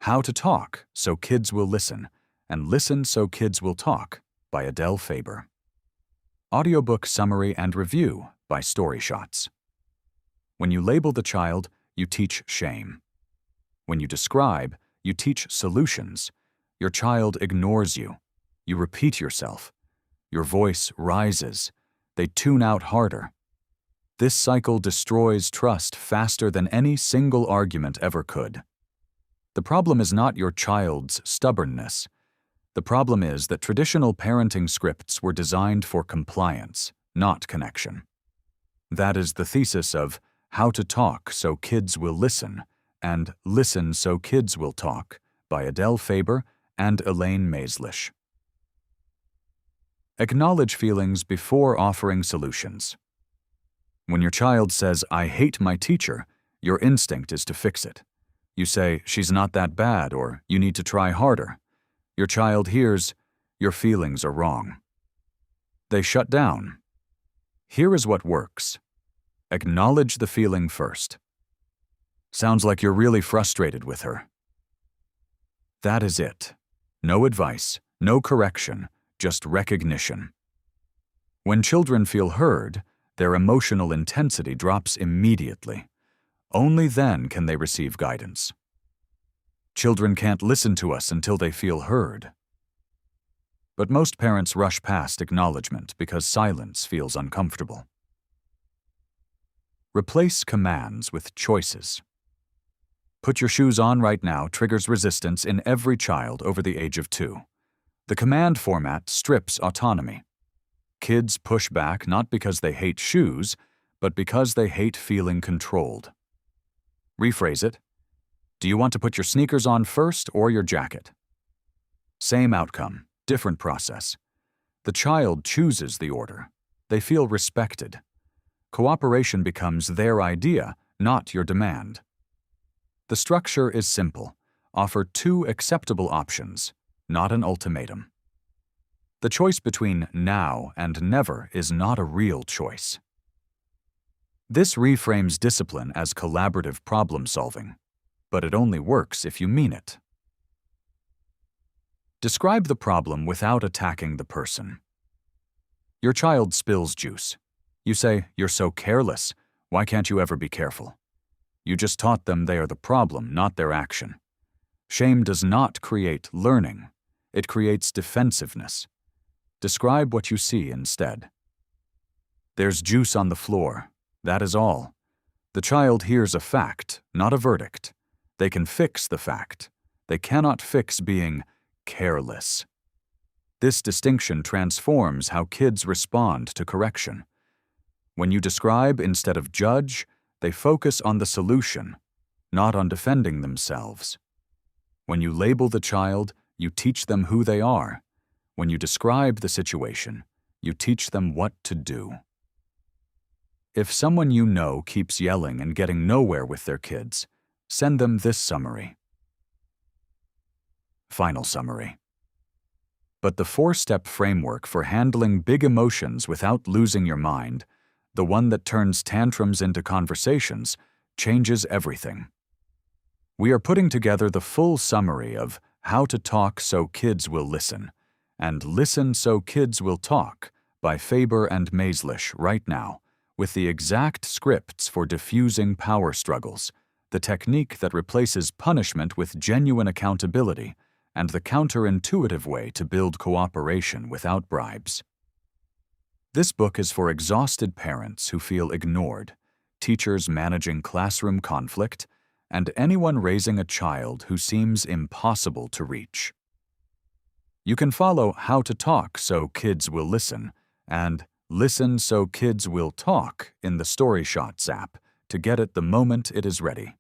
How to Talk So Kids Will Listen, and Listen So Kids Will Talk by Adele Faber. Audiobook Summary and Review by Story Shots. When you label the child, you teach shame. When you describe, you teach solutions. Your child ignores you. You repeat yourself. Your voice rises. They tune out harder. This cycle destroys trust faster than any single argument ever could. The problem is not your child's stubbornness. The problem is that traditional parenting scripts were designed for compliance, not connection. That is the thesis of How to Talk So Kids Will Listen and Listen So Kids Will Talk by Adele Faber and Elaine Maislish. Acknowledge feelings before offering solutions. When your child says, "I hate my teacher," your instinct is to fix it. You say, "She's not that bad," or "You need to try harder." Your child hears, "Your feelings are wrong." They shut down. Here is what works. Acknowledge the feeling first. "Sounds like you're really frustrated with her." That is it. No advice, no correction, just recognition. When children feel heard, their emotional intensity drops immediately. Only then can they receive guidance. Children can't listen to us until they feel heard. But most parents rush past acknowledgement because silence feels uncomfortable. Replace commands with choices. "Put your shoes on right now" triggers resistance in every child over the age of 2. The command format strips autonomy. Kids push back not because they hate shoes, but because they hate feeling controlled. Rephrase it. "Do you want to put your sneakers on first or your jacket?" Same outcome, different process. The child chooses the order. They feel respected. Cooperation becomes their idea, not your demand. The structure is simple. Offer 2 acceptable options, not an ultimatum. The choice between now and never is not a real choice. This reframes discipline as collaborative problem-solving, but it only works if you mean it. Describe the problem without attacking the person. Your child spills juice. You say, "You're so careless. Why can't you ever be careful?" You just taught them they are the problem, not their action. Shame does not create learning. It creates defensiveness. Describe what you see instead. "There's juice on the floor. That is all." The child hears a fact, not a verdict. They can fix the fact. They cannot fix being careless. This distinction transforms how kids respond to correction. When you describe instead of judge, they focus on the solution, not on defending themselves. When you label the child, you teach them who they are. When you describe the situation, you teach them what to do. If someone you know keeps yelling and getting nowhere with their kids, send them this summary. Final summary. But the 4-step framework for handling big emotions without losing your mind, the one that turns tantrums into conversations, changes everything. We are putting together the full summary of How to Talk So Kids Will Listen and Listen So Kids Will Talk by Faber and Maislish right now, with the exact scripts for diffusing power struggles, the technique that replaces punishment with genuine accountability, and the counterintuitive way to build cooperation without bribes. This book is for exhausted parents who feel ignored, teachers managing classroom conflict, and anyone raising a child who seems impossible to reach. You can follow How to Talk So Kids Will Listen and Listen So Kids Will Talk in the Story Shots app to get it the moment it is ready.